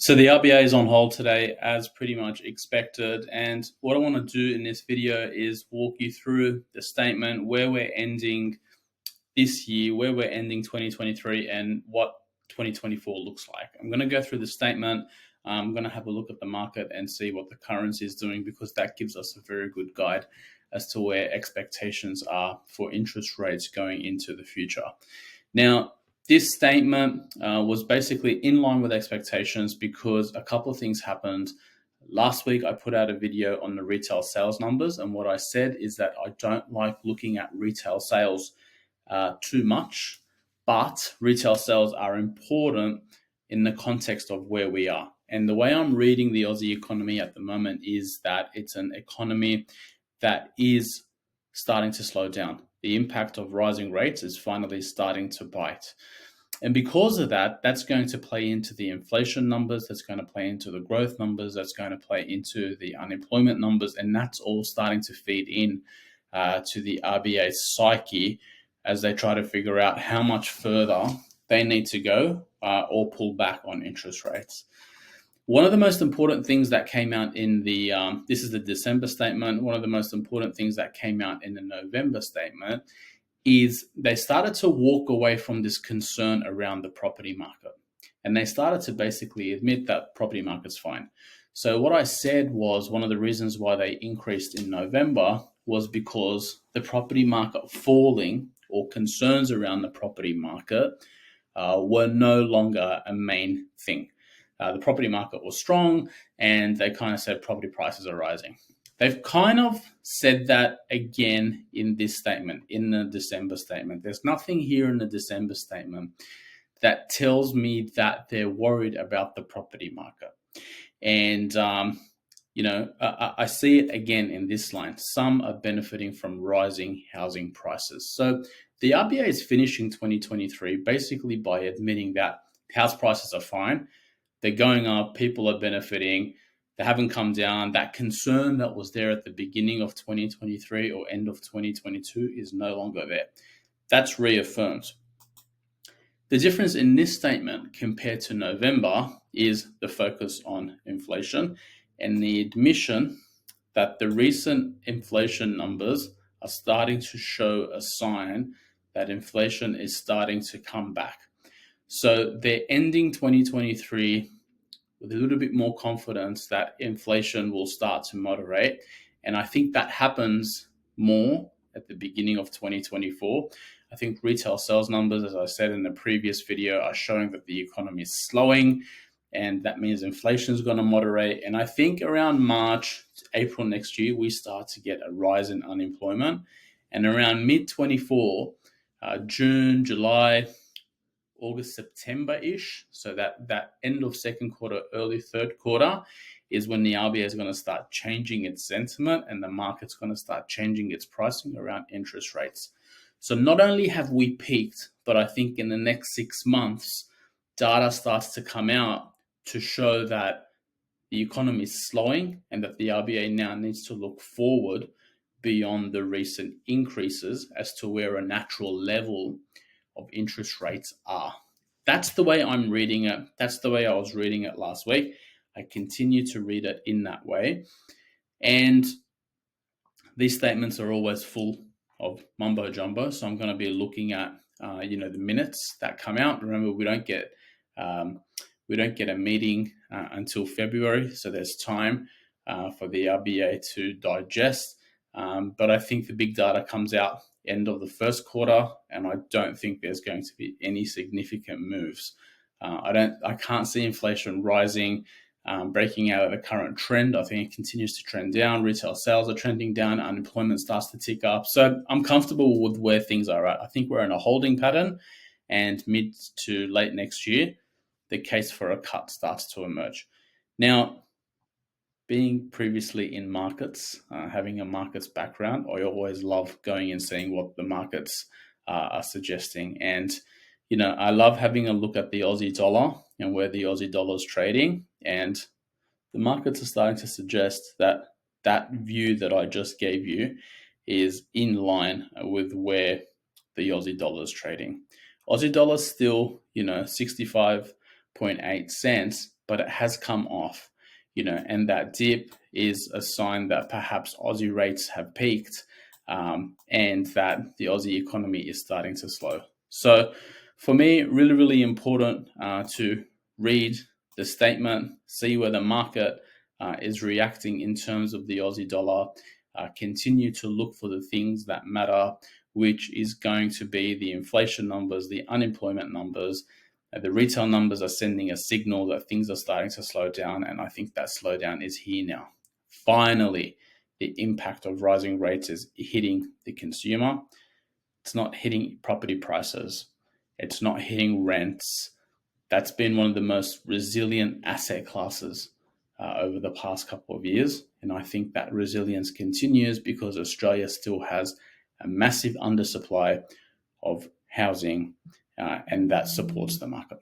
So the RBA is on hold today as pretty much expected. And what I want to do in this video is walk you through the statement, where we're ending this year, where we're ending 2023 and what 2024 looks like. I'm going to go through the statement. I'm going to have a look at the market and see what the currency is doing, because that gives us a very good guide as to where expectations are for interest rates going into the future. Now, this statement was basically in line with expectations because a couple of things happened. Last week, I put out a video on the retail sales numbers, and what I said is that I don't like looking at retail sales too much, but retail sales are important in the context of where we are. And the way I'm reading the Aussie economy at the moment is that it's an economy that is starting to slow down. The impact of rising rates is finally starting to bite. And because of that, that's going to play into the inflation numbers, that's going to play into the growth numbers, that's going to play into the unemployment numbers, and that's all starting to feed in to the RBA's psyche as they try to figure out how much further they need to go or pull back on interest rates. One of the most important things that came out in the, this is the December statement, one of the most important things that came out in the November statement is they started to walk away from this concern around the property market. And they started to basically admit that property market's fine. So what I said was one of the reasons why they increased in November was because the property market falling, or concerns around the property market, were no longer a main thing. The property market was strong, and they kind of said property prices are rising. They've kind of said that again in this statement, in the December statement. There's nothing here in the December statement that tells me that they're worried about the property market. And, I see it again in this line. Some are benefiting from rising housing prices. So the RBA is finishing 2023 basically by admitting that house prices are fine. They're going up, people are benefiting, they haven't come down. That concern that was there at the beginning of 2023 or end of 2022 is no longer there. That's reaffirmed. The difference in this statement compared to November is the focus on inflation and the admission that the recent inflation numbers are starting to show a sign that inflation is starting to come back. So they're ending 2023 with a little bit more confidence that inflation will start to moderate. And I think that happens more at the beginning of 2024. I think retail sales numbers, as I said in the previous video, are showing that the economy is slowing, and that means inflation is going to moderate. And I think around March, April next year, we start to get a rise in unemployment. And around mid-24, June, July, August, September-ish, so that end of second quarter, early third quarter is when the RBA is going to start changing its sentiment and the market's going to start changing its pricing around interest rates. So not only have we peaked, but I think in the next 6 months, data starts to come out to show that the economy is slowing and that the RBA now needs to look forward beyond the recent increases as to where a natural level of interest rates are. That's the way I'm reading it. That's the way I was reading it last week. I continue to read it in that way. And these statements are always full of mumbo jumbo. So I'm going to be looking at, the minutes that come out. Remember, we don't get a meeting until February. So there's time for the RBA to digest. But I think the big data comes out end of the first quarter, and I don't think there's going to be any significant moves. I can't see inflation rising, breaking out of the current trend. I think it continues to trend down. Retail sales are trending down. Unemployment starts to tick up. So I'm comfortable with where things are at. I think we're in a holding pattern, and mid to late next year, the case for a cut starts to emerge. Now, being previously in markets, having a markets background, I always love going and seeing what the markets are suggesting. And, I love having a look at the Aussie dollar and where the Aussie dollar is trading. And the markets are starting to suggest that that view that I just gave you is in line with where the Aussie dollar is trading. Aussie dollar is still, 65.8 cents, but it has come off, and that dip is a sign that perhaps Aussie rates have peaked, and that the Aussie economy is starting to slow. So for me, really, really important to read the statement, see where the market is reacting in terms of the Aussie dollar, continue to look for the things that matter, which is going to be the inflation numbers, the unemployment numbers. The retail numbers are sending a signal that things are starting to slow down, and I think that slowdown is here now. Finally, the impact of rising rates is hitting the consumer. It's not hitting property prices. It's not hitting rents. That's been one of the most resilient asset classes over the past couple of years. And I think that resilience continues because Australia still has a massive undersupply of housing, and that supports the market.